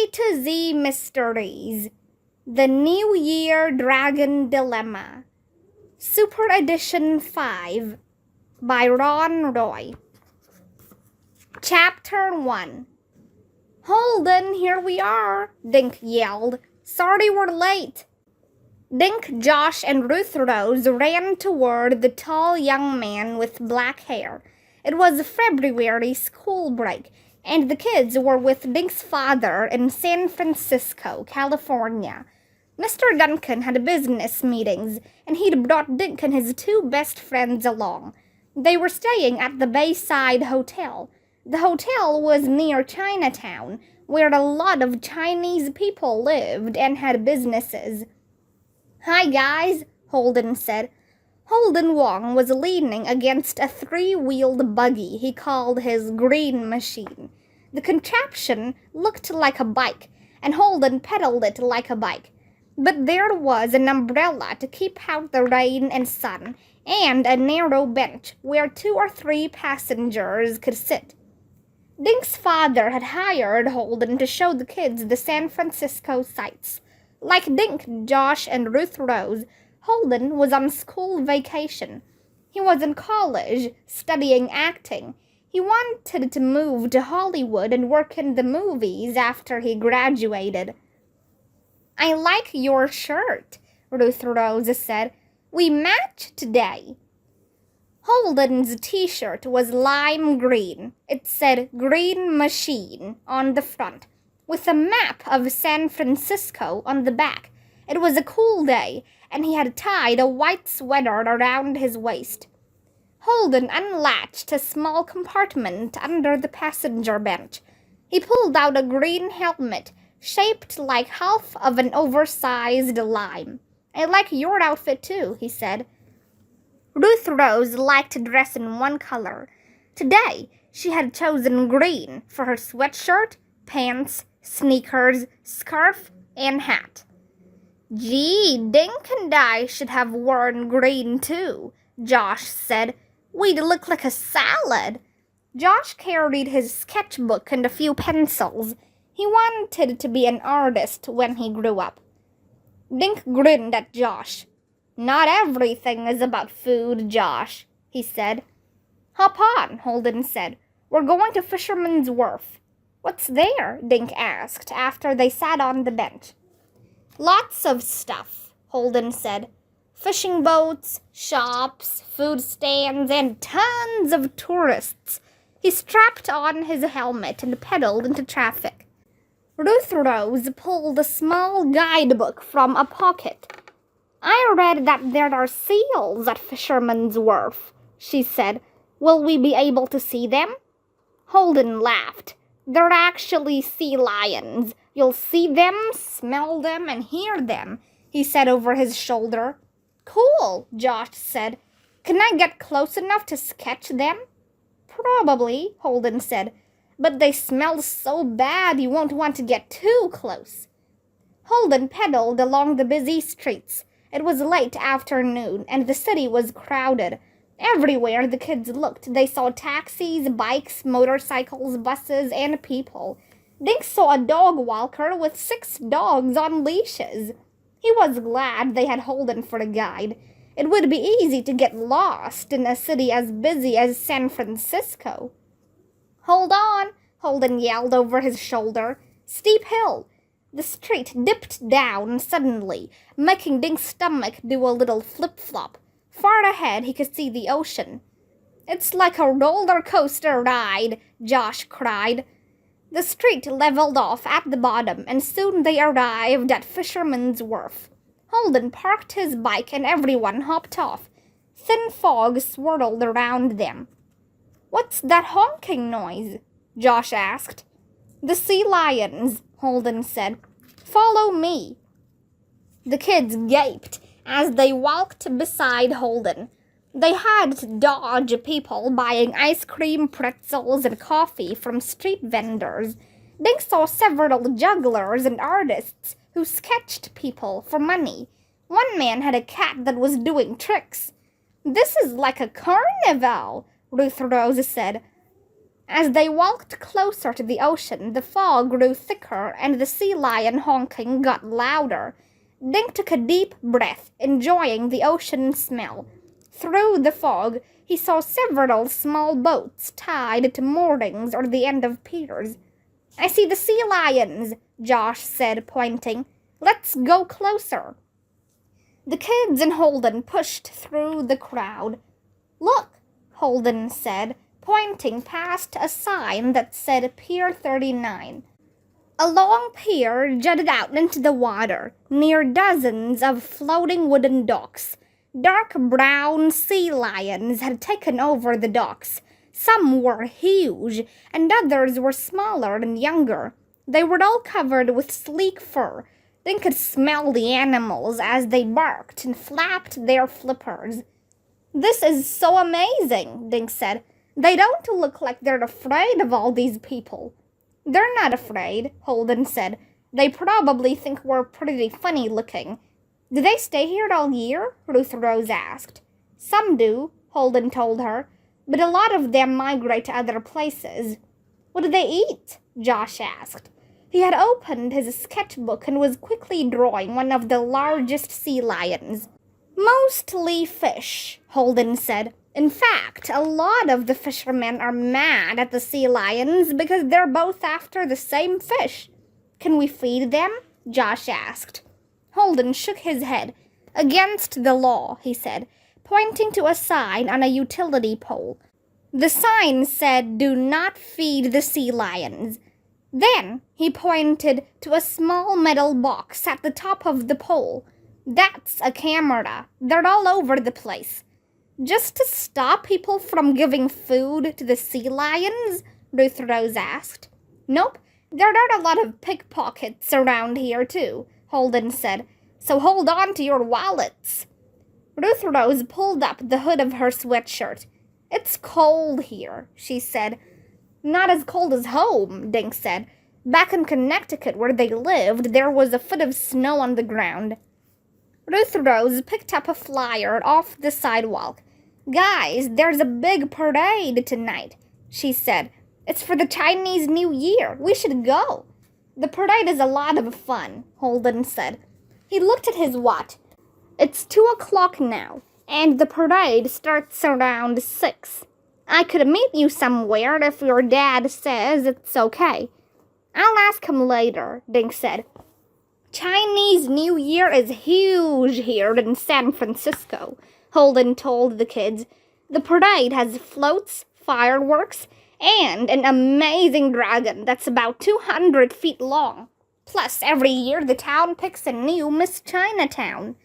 A to Z Mysteries, The New Year Dragon Dilemma, Super Edition 5, by Ron Roy. Chapter 1. "Holden, here we are," Dink yelled. "Sorry we're late." Dink, Josh, and Ruth Rose ran toward the tall young man with black hair. It was February school break, and the kids were with Dink's father in San Francisco, California. Mr. Duncan had business meetings, and he'd brought Dink and his two best friends along. They were staying at the Bayside Hotel. The hotel was near Chinatown, where a lot of Chinese people lived and had businesses. "Hi, guys," Holden said. Holden Wong was leaning against a three-wheeled buggy he called his green machine. The contraption looked like a bike, and Holden pedaled it like a bike. But there was an umbrella to keep out the rain and sun, and a narrow bench where 2 or 3 passengers could sit. Dink's father had hired Holden to show the kids the San Francisco sights. Like Dink, Josh, and Ruth Rose, Holden was on school vacation. He was in college, studying acting. He wanted to move to Hollywood and work in the movies after he graduated. "I like your shirt," Ruth Rose said. "We match today." Holden's t-shirt was lime green. It said "Green Machine" on the front, with a map of San Francisco on the back. It was a cool day, and he had tied a white sweater around his waist. Holden unlatched a small compartment under the passenger bench. He pulled out a green helmet, shaped like half of an oversized lime. "I like your outfit too," he said. Ruth Rose liked to dress in one color. Today, she had chosen green for her sweatshirt, pants, sneakers, scarf, and hat. "Gee, Dink and I should have worn green too," Josh said. "We'd look like a salad." Josh carried his sketchbook and a few pencils. He wanted to be an artist when he grew up. Dink grinned at Josh. "Not everything is about food, Josh," he said. "Hop on," Holden said. "We're going to Fisherman's Wharf." "What's there?" Dink asked after they sat on the bench. "Lots of stuff," Holden said. "Fishing boats, shops, food stands, and tons of tourists." He strapped on his helmet and pedaled into traffic. Ruth Rose pulled a small guidebook from a pocket. "I read that there are seals at Fisherman's Wharf," she said. "Will we be able to see them?" Holden laughed. "They're actually sea lions. You'll see them, smell them, and hear them," he said over his shoulder. "Cool," Josh said. "Can I get close enough to sketch them?" "Probably," Holden said. "But they smell so bad you won't want to get too close." Holden pedaled along the busy streets. It was late afternoon, and the city was crowded. Everywhere the kids looked, they saw taxis, bikes, motorcycles, buses, and people. Dink saw a dog walker with 6 dogs on leashes. He was glad they had Holden for a guide. It would be easy to get lost in a city as busy as San Francisco. "Hold on," Holden yelled over his shoulder. "Steep hill." The street dipped down suddenly, making Dink's stomach do a little flip-flop. Far ahead, he could see the ocean. "It's like a roller coaster ride," Josh cried. The street leveled off at the bottom, and soon they arrived at Fisherman's Wharf. Holden parked his bike, and everyone hopped off. Thin fog swirled around them. "What's that honking noise?" Josh asked. "The sea lions," Holden said. "Follow me." The kids gaped as they walked beside Holden. They had to dodge people buying ice cream, pretzels, and coffee from street vendors. Dink saw several jugglers and artists who sketched people for money. One man had a cat that was doing tricks. "This is like a carnival," Ruth Rose said. As they walked closer to the ocean, the fog grew thicker and the sea lion honking got louder. Dink took a deep breath, enjoying the ocean smell. Through the fog, he saw several small boats tied to moorings or the end of piers. "I see the sea lions," Josh said, pointing. "Let's go closer." The kids and Holden pushed through the crowd. "Look," Holden said, pointing past a sign that said Pier 39. A long pier jutted out into the water, near dozens of floating wooden docks. Dark brown sea lions had taken over the docks. Some were huge, and others were smaller and younger. They were all covered with sleek fur. They could smell the animals as they barked and flapped their flippers. "This is so amazing," Dink said. "They don't look like they're afraid of all these people." "They're not afraid," Holden said. "They probably think we're pretty funny looking." "Do they stay here all year?" Ruth Rose asked. "Some do," Holden told her, "but a lot of them migrate to other places." "What do they eat?" Josh asked. He had opened his sketchbook and was quickly drawing one of the largest sea lions. "Mostly fish," Holden said. "In fact, a lot of the fishermen are mad at the sea lions because they're both after the same fish." "Can we feed them?" Josh asked. Holden shook his head. "Against the law," he said, pointing to a sign on a utility pole. The sign said, "Do not feed the sea lions." Then he pointed to a small metal box at the top of the pole. "That's a camera. They're all over the place." "Just to stop people from giving food to the sea lions?" Ruth Rose asked. "Nope, there are a lot of pickpockets around here too," Holden said. "So hold on to your wallets." Ruth Rose pulled up the hood of her sweatshirt. "It's cold here," she said. "Not as cold as home," Dink said. "Back in Connecticut where they lived, there was a foot of snow on the ground." Ruth Rose picked up a flyer off the sidewalk. "Guys, there's a big parade tonight," she said. "It's for the Chinese New Year. We should go." "The parade is a lot of fun," Holden said. He looked at his watch. "It's 2 o'clock now, and the parade starts around 6. I could meet you somewhere if your dad says it's okay." "I'll ask him later," Dink said. "Chinese New Year is huge here in San Francisco," Holden told the kids. "The parade has floats, fireworks, and an amazing dragon that's about 200 feet long. Plus, every year the town picks a new Miss Chinatown."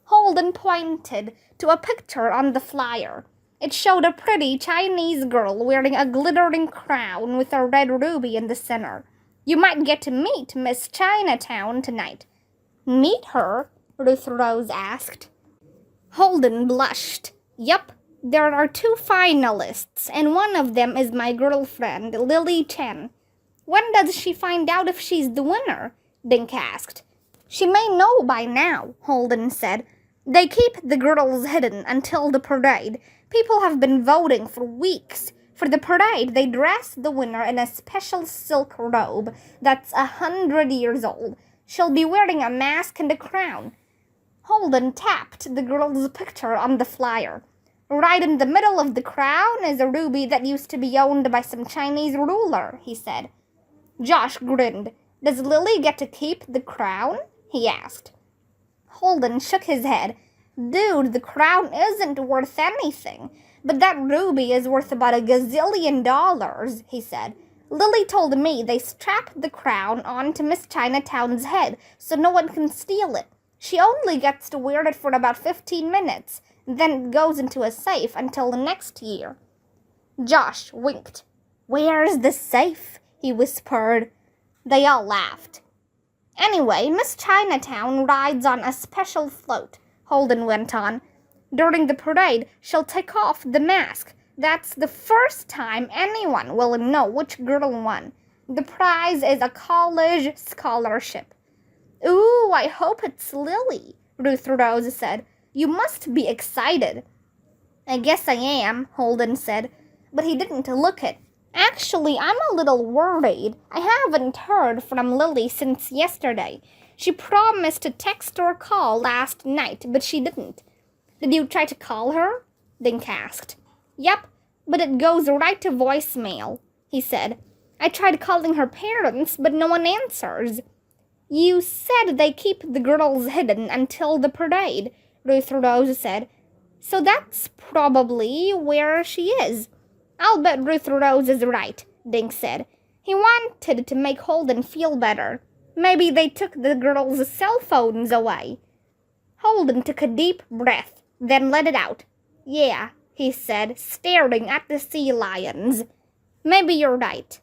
Holden pointed to a picture on the flyer. It showed a pretty Chinese girl wearing a glittering crown with a red ruby in the center. "You might get to meet Miss Chinatown tonight." "Meet her?" Ruth Rose asked. Holden blushed. "Yup, there are 2 finalists, and one of them is my girlfriend, Lily Chen." "When does she find out if she's the winner?" Dink asked. "She may know by now," Holden said. "They keep the girls hidden until the parade. People have been voting for weeks. For the parade, they dress the winner in a special silk robe that's 100 years old. She'll be wearing a mask and a crown." Holden tapped the girl's picture on the flyer. "Right in the middle of the crown is a ruby that used to be owned by some Chinese ruler," he said. Josh grinned. "Does Lily get to keep the crown?" he asked. Holden shook his head. "Dude, the crown isn't worth anything. But that ruby is worth about $1 gazillion, he said. "Lily told me they strap the crown onto Miss Chinatown's head so no one can steal it. She only gets to wear it for about 15 minutes, then it goes into a safe until the next year." Josh winked. "Where's the safe?" he whispered. They all laughed. "Anyway, Miss Chinatown rides on a special float," Holden went on. "During the parade, she'll take off the mask. That's the first time anyone will know which girl won. The prize is a college scholarship." "Ooh, I hope it's Lily," Ruth Rose said. "You must be excited." "I guess I am," Holden said, but he didn't look it. Actually, I'm a little worried. I haven't heard from Lily since yesterday. She promised to text or call last night, but she didn't. Did you try to call her? Dink asked. Yep, but it goes right to voicemail, he said. I tried calling her parents, but no one answers. You said they keep the girls hidden until the parade, Ruth Rose said. So that's probably where she is. I'll bet Ruth Rose is right, Dink said. He wanted to make Holden feel better. Maybe they took the girls' cell phones away. Holden took a deep breath, then let it out. Yeah, he said, staring at the sea lions. Maybe you're right.